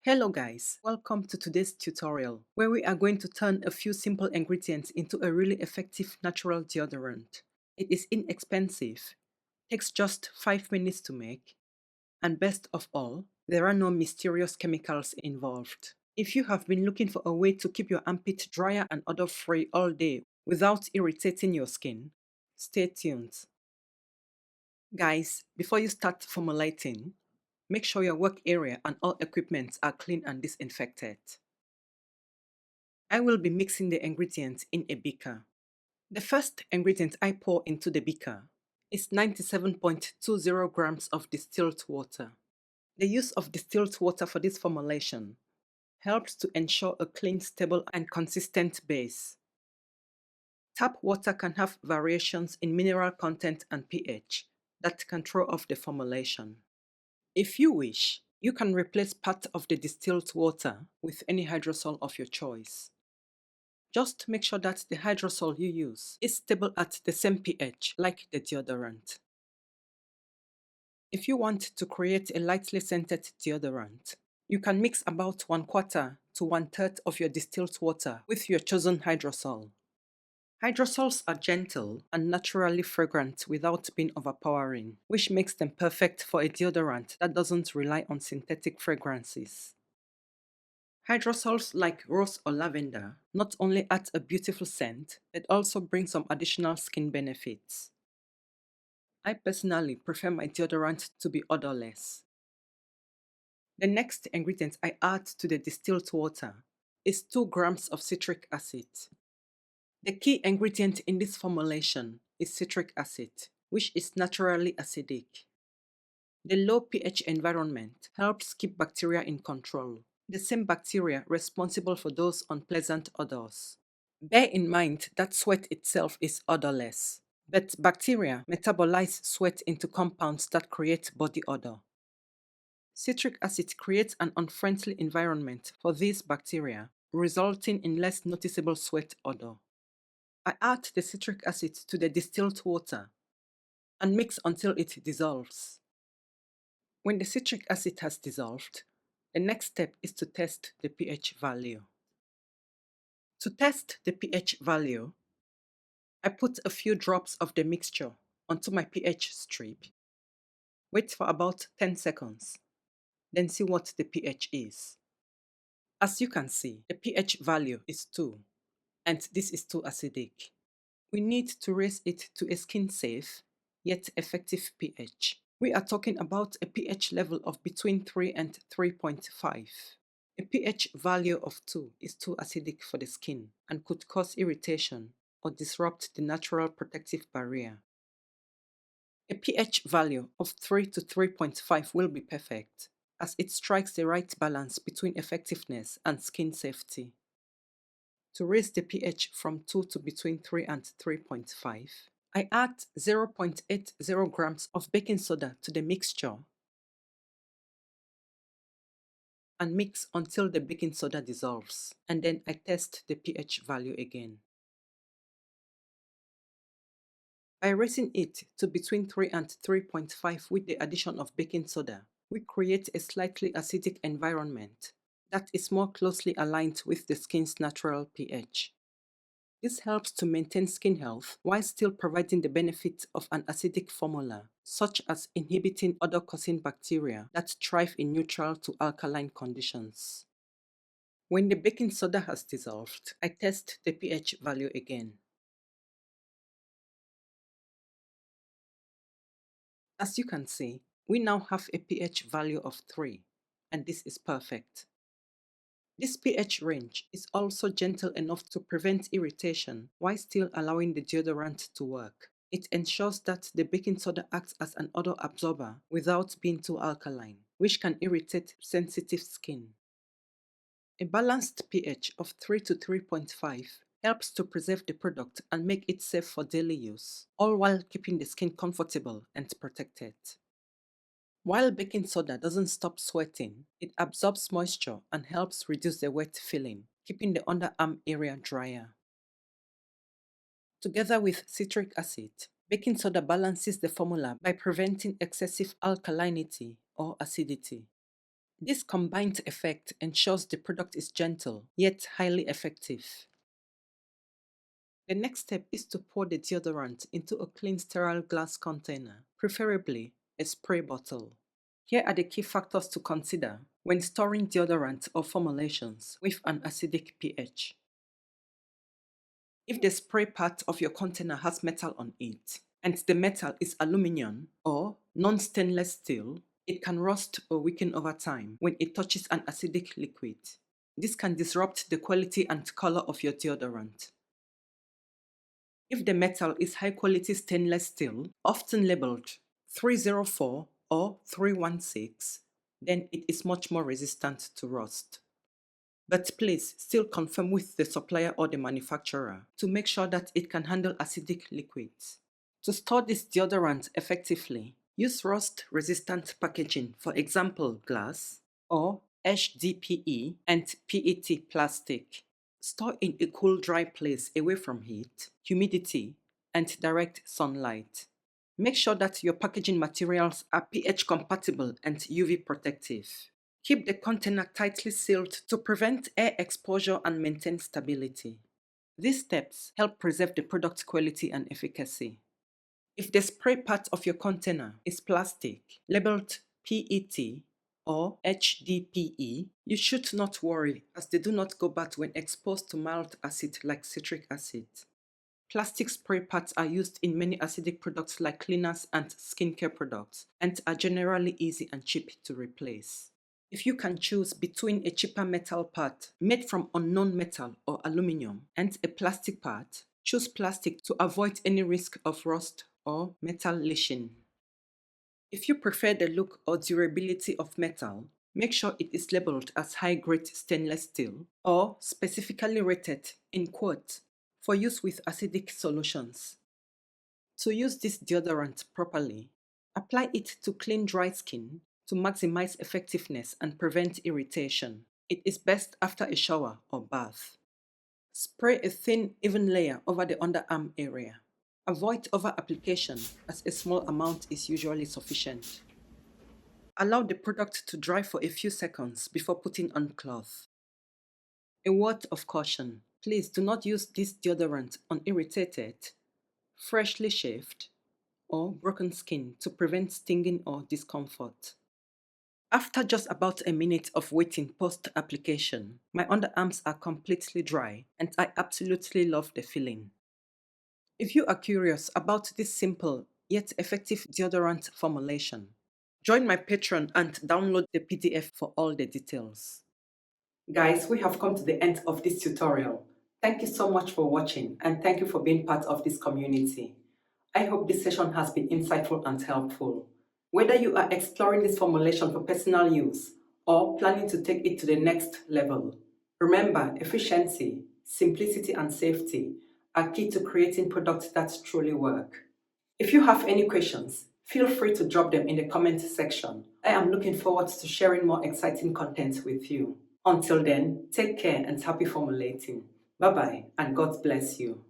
Hello guys, welcome to today's tutorial where we are going to turn a few simple ingredients into a really effective natural deodorant. It is inexpensive, takes just 5 minutes to make, and best of all, there are no mysterious chemicals involved. If you have been looking for a way to keep your armpit drier and odor-free all day without irritating your skin, stay tuned. Guys, before you start formulating, make sure your work area and all equipment are clean and disinfected. I will be mixing the ingredients in a beaker. The first ingredient I pour into the beaker is 97.20 grams of distilled water. The use of distilled water for this formulation helps to ensure a clean, stable, and consistent base. Tap water can have variations in mineral content and pH that can throw off the formulation. If you wish, you can replace part of the distilled water with any hydrosol of your choice. Just make sure that the hydrosol you use is stable at the same pH like the deodorant. If you want to create a lightly scented deodorant, you can mix about 1/4 to 1/3 of your distilled water with your chosen hydrosol. Hydrosols are gentle and naturally fragrant without being overpowering, which makes them perfect for a deodorant that doesn't rely on synthetic fragrances. Hydrosols like rose or lavender not only add a beautiful scent, but also bring some additional skin benefits. I personally prefer my deodorant to be odorless. The next ingredient I add to the distilled water is 2 grams of citric acid. The key ingredient in this formulation is citric acid, which is naturally acidic. The low pH environment helps keep bacteria in control, the same bacteria responsible for those unpleasant odors. Bear in mind that sweat itself is odorless, but bacteria metabolize sweat into compounds that create body odor. Citric acid creates an unfriendly environment for these bacteria, resulting in less noticeable sweat odor. I add the citric acid to the distilled water and mix until it dissolves. When the citric acid has dissolved, the next step is to test the pH value. To test the pH value, I put a few drops of the mixture onto my pH strip, wait for about 10 seconds, then see what the pH is. As you can see, the pH value is 2, and this is too acidic. We need to raise it to a skin-safe, yet effective pH. We are talking about a pH level of between 3 and 3.5. A pH value of 2 is too acidic for the skin and could cause irritation or disrupt the natural protective barrier. A pH value of 3 to 3.5 will be perfect, as it strikes the right balance between effectiveness and skin safety. To raise the pH from 2 to between 3 and 3.5, I add 0.80 grams of baking soda to the mixture and mix until the baking soda dissolves, and then I test the pH value again. By raising it to between 3 and 3.5 with the addition of baking soda, we create a slightly acidic environment that is more closely aligned with the skin's natural pH. This helps to maintain skin health while still providing the benefits of an acidic formula, such as inhibiting odor-causing bacteria that thrive in neutral to alkaline conditions. When the baking soda has dissolved, I test the pH value again. As you can see, we now have a pH value of 3, and this is perfect. This pH range is also gentle enough to prevent irritation while still allowing the deodorant to work. It ensures that the baking soda acts as an odor absorber without being too alkaline, which can irritate sensitive skin. A balanced pH of 3 to 3.5 helps to preserve the product and make it safe for daily use, all while keeping the skin comfortable and protected. While baking soda doesn't stop sweating, it absorbs moisture and helps reduce the wet feeling, keeping the underarm area drier. Together with citric acid, baking soda balances the formula by preventing excessive alkalinity or acidity. This combined effect ensures the product is gentle yet highly effective. The next step is to pour the deodorant into a clean sterile glass container, preferably a spray bottle. Here are the key factors to consider when storing deodorant or formulations with an acidic pH. If the spray part of your container has metal on it, and the metal is aluminum or non-stainless steel, it can rust or weaken over time when it touches an acidic liquid. This can disrupt the quality and color of your deodorant. If the metal is high-quality stainless steel, often labeled 304 or 316, then it is much more resistant to rust. But please still confirm with the supplier or the manufacturer to make sure that it can handle acidic liquids. To store this deodorant effectively, use rust-resistant packaging, for example glass, or HDPE and PET plastic. Store in a cool, dry place away from heat, humidity, and direct sunlight. Make sure that your packaging materials are pH compatible and UV protective. Keep the container tightly sealed to prevent air exposure and maintain stability. These steps help preserve the product quality and efficacy. If the spray part of your container is plastic, labeled PET or HDPE, you should not worry as they do not go bad when exposed to mild acid like citric acid. Plastic spray parts are used in many acidic products like cleaners and skincare products and are generally easy and cheap to replace. If you can choose between a cheaper metal part made from unknown metal or aluminum and a plastic part, choose plastic to avoid any risk of rust or metal leaching. If you prefer the look or durability of metal, make sure it is labeled as high-grade stainless steel or specifically rated, in quotes, for use with acidic solutions. To use this deodorant properly, apply it to clean dry skin to maximize effectiveness and prevent irritation. It is best after a shower or bath. Spray a thin, even layer over the underarm area. Avoid over-application as a small amount is usually sufficient. Allow the product to dry for a few seconds before putting on cloth. A word of caution: please do not use this deodorant on irritated, freshly shaved, or broken skin to prevent stinging or discomfort. After just about a minute of waiting post-application, my underarms are completely dry and I absolutely love the feeling. If you are curious about this simple yet effective deodorant formulation, join my Patreon and download the PDF for all the details. Guys, we have come to the end of this tutorial. Thank you so much for watching and thank you for being part of this community. I hope this session has been insightful and helpful. Whether you are exploring this formulation for personal use or planning to take it to the next level, remember efficiency, simplicity, and safety are key to creating products that truly work. If you have any questions, feel free to drop them in the comment section. I am looking forward to sharing more exciting content with you. Until then, take care and happy formulating. Bye bye and God bless you.